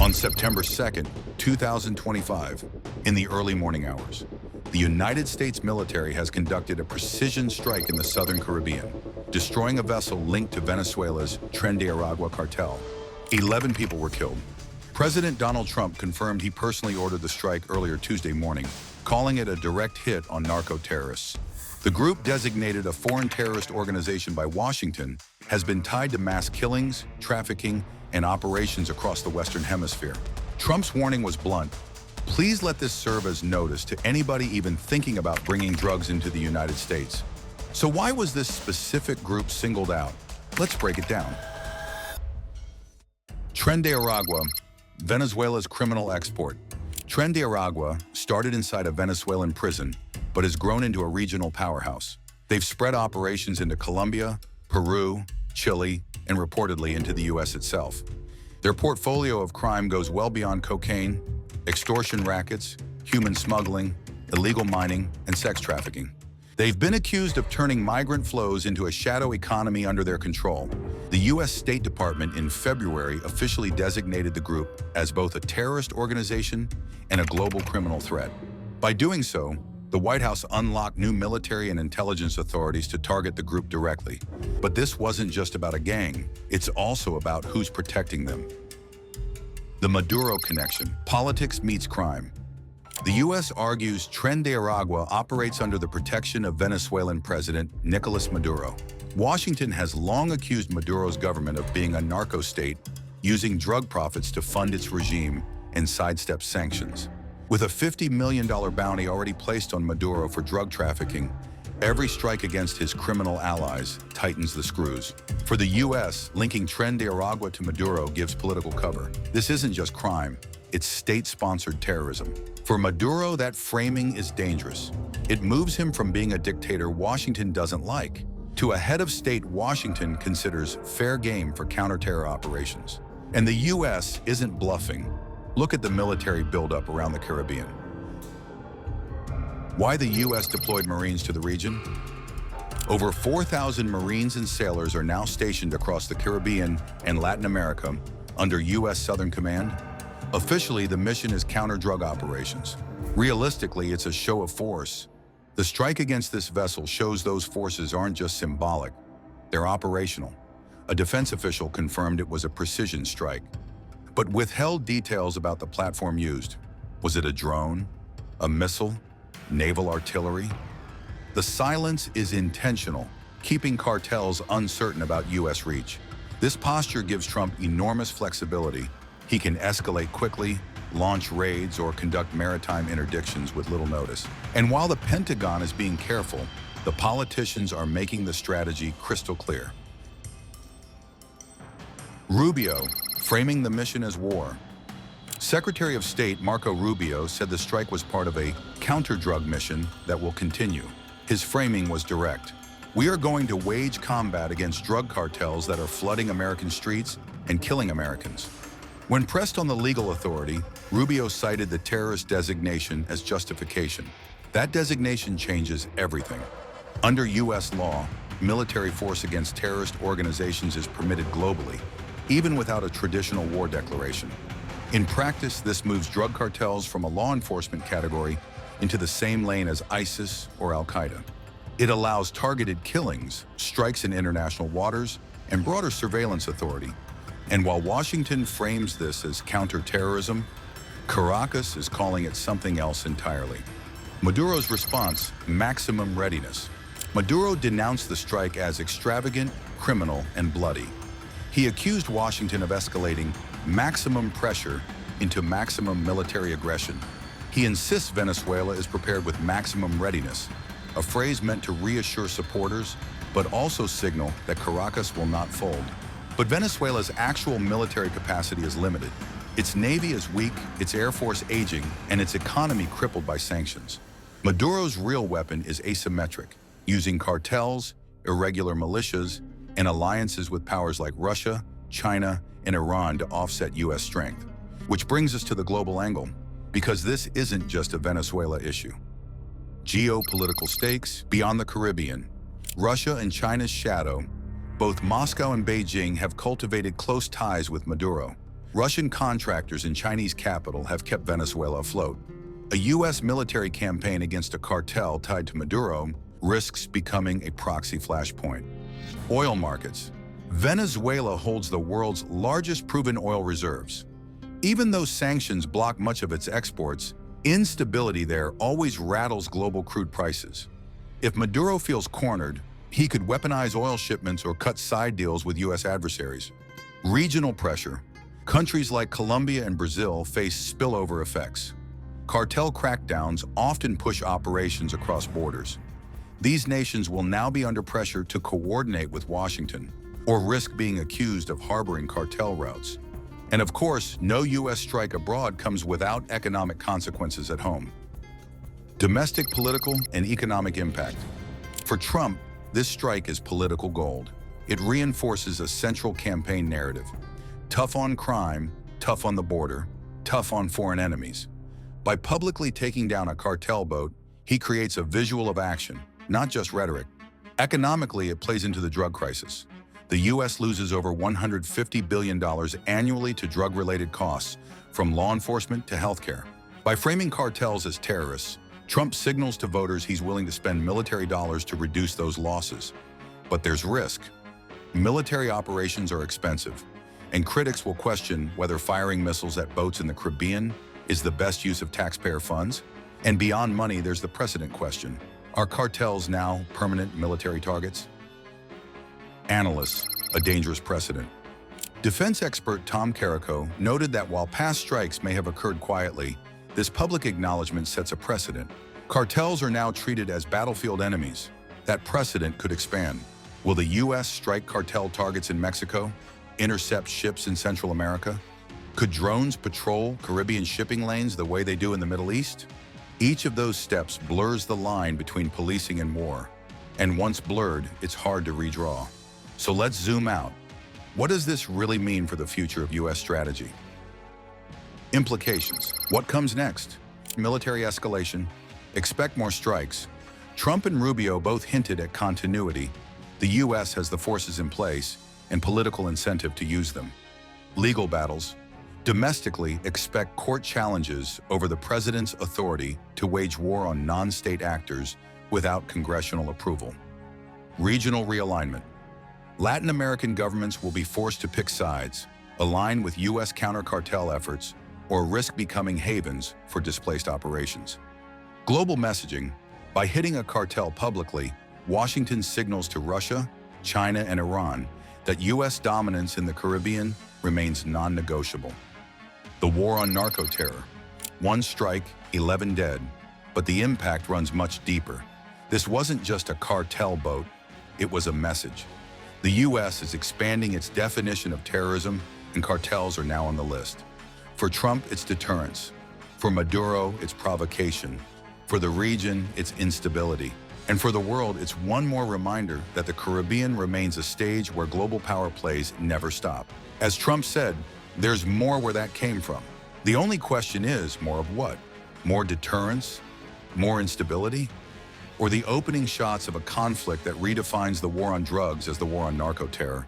On September 2nd, 2025, in the early morning hours, the United States military has conducted a precision strike in the southern Caribbean, destroying a vessel linked to Venezuela's Tren de Aragua cartel. 11 people were killed. President Donald Trump confirmed he personally ordered the strike earlier Tuesday morning, calling it a direct hit on narco-terrorists. The group, designated a foreign terrorist organization by Washington, has been tied to mass killings, trafficking, and operations across the Western Hemisphere. Trump's warning was blunt. Please let this serve as notice to anybody even thinking about bringing drugs into the United States. So why was this specific group singled out? Let's break it down. Tren de Aragua, Venezuela's criminal export. Tren de Aragua started inside a Venezuelan prison, but has grown into a regional powerhouse. They've spread operations into Colombia, Peru, Chile, and reportedly into the US itself. Their portfolio of crime goes well beyond cocaine, extortion rackets, human smuggling, illegal mining, and sex trafficking. They've been accused of turning migrant flows into a shadow economy under their control. The US State Department in February officially designated the group as both a terrorist organization and a global criminal threat. By doing so, the White House unlocked new military and intelligence authorities to target the group directly. But this wasn't just about a gang, it's also about who's protecting them. The Maduro connection, politics meets crime. The U.S. argues Tren de Aragua operates under the protection of Venezuelan President Nicolás Maduro. Washington has long accused Maduro's government of being a narco state, using drug profits to fund its regime and sidestep sanctions. With a $50 million bounty already placed on Maduro for drug trafficking, every strike against his criminal allies tightens the screws. For the U.S., linking Tren de Aragua to Maduro gives political cover. This isn't just crime, it's state-sponsored terrorism. For Maduro, that framing is dangerous. It moves him from being a dictator Washington doesn't like to a head of state Washington considers fair game for counter-terror operations. And the U.S. isn't bluffing. Look at the military buildup around the Caribbean. Why the U.S. deployed Marines to the region? Over 4,000 Marines and sailors are now stationed across the Caribbean and Latin America under U.S. Southern Command. Officially, the mission is counter-drug operations. Realistically, it's a show of force. The strike against this vessel shows those forces aren't just symbolic, they're operational. A defense official confirmed it was a precision strike, but withheld details about the platform used. Was it a drone, a missile, naval artillery? The silence is intentional, keeping cartels uncertain about U.S. reach. This posture gives Trump enormous flexibility. He can escalate quickly, launch raids, or conduct maritime interdictions with little notice. And while the Pentagon is being careful, the politicians are making the strategy crystal clear. Rubio, framing the mission as war. Secretary of State Marco Rubio said the strike was part of a counter-drug mission that will continue. His framing was direct. We are going to wage combat against drug cartels that are flooding American streets and killing Americans. When pressed on the legal authority, Rubio cited the terrorist designation as justification. That designation changes everything. Under U.S. law, military force against terrorist organizations is permitted globally, even without a traditional war declaration. In practice, this moves drug cartels from a law enforcement category into the same lane as ISIS or Al-Qaeda. It allows targeted killings, strikes in international waters, and broader surveillance authority. And while Washington frames this as counter-terrorism, Caracas is calling it something else entirely. Maduro's response, maximum readiness. Maduro denounced the strike as extravagant, criminal, and bloody. He accused Washington of escalating maximum pressure into maximum military aggression. He insists Venezuela is prepared with maximum readiness, a phrase meant to reassure supporters, but also signal that Caracas will not fold. But Venezuela's actual military capacity is limited. Its navy is weak, its air force aging, and its economy crippled by sanctions. Maduro's real weapon is asymmetric, using cartels, irregular militias, and alliances with powers like Russia, China, and Iran to offset U.S. strength. Which brings us to the global angle, because this isn't just a Venezuela issue. Geopolitical stakes beyond the Caribbean. Russia and China's shadow. Both Moscow and Beijing have cultivated close ties with Maduro. Russian contractors in Chinese capital have kept Venezuela afloat. A U.S. military campaign against a cartel tied to Maduro risks becoming a proxy flashpoint. Oil markets. Venezuela holds the world's largest proven oil reserves. Even though sanctions block much of its exports, instability there always rattles global crude prices. If Maduro feels cornered, he could weaponize oil shipments or cut side deals with U.S. adversaries. Regional pressure. Countries like Colombia and Brazil face spillover effects. Cartel crackdowns often push operations across borders. These nations will now be under pressure to coordinate with Washington or risk being accused of harboring cartel routes. And of course, no U.S. strike abroad comes without economic consequences at home. Domestic political and economic impact. For Trump, this strike is political gold. It reinforces a central campaign narrative. Tough on crime, tough on the border, tough on foreign enemies. By publicly taking down a cartel boat, he creates a visual of action, not just rhetoric. Economically, it plays into the drug crisis. The U.S. loses over $150 billion annually to drug-related costs, from law enforcement to healthcare. By framing cartels as terrorists, Trump signals to voters he's willing to spend military dollars to reduce those losses. But there's risk. Military operations are expensive, and critics will question whether firing missiles at boats in the Caribbean is the best use of taxpayer funds. And beyond money, there's the precedent question. Are cartels now permanent military targets? Analysts, a dangerous precedent. Defense expert Tom Carrico noted that while past strikes may have occurred quietly, this public acknowledgement sets a precedent. Cartels are now treated as battlefield enemies. That precedent could expand. Will the U.S. strike cartel targets in Mexico? Intercept ships in Central America? Could drones patrol Caribbean shipping lanes the way they do in the Middle East? Each of those steps blurs the line between policing and war. And once blurred, it's hard to redraw. So let's zoom out. What does this really mean for the future of U.S. strategy? Implications. What comes next? Military escalation. Expect more strikes. Trump and Rubio both hinted at continuity. The U.S. has the forces in place and political incentive to use them. Legal battles. Domestically, expect court challenges over the president's authority to wage war on non-state actors without congressional approval. Regional realignment. Latin American governments will be forced to pick sides, align with U.S. counter-cartel efforts, or risk becoming havens for displaced operations. Global messaging. By hitting a cartel publicly, Washington signals to Russia, China, and Iran that U.S. dominance in the Caribbean remains non-negotiable. The war on narco-terror. 1 strike, 11 dead, but the impact runs much deeper. This wasn't just a cartel boat, it was a message. The U.S. is expanding its definition of terrorism, and cartels are now on the list. For Trump, it's deterrence. For Maduro, it's provocation. For the region, it's instability. And for the world, it's one more reminder that the Caribbean remains a stage where global power plays never stop. As Trump said, there's more where that came from. The only question is, more of what? More deterrence? More instability? Or the opening shots of a conflict that redefines the war on drugs as the war on narco-terror?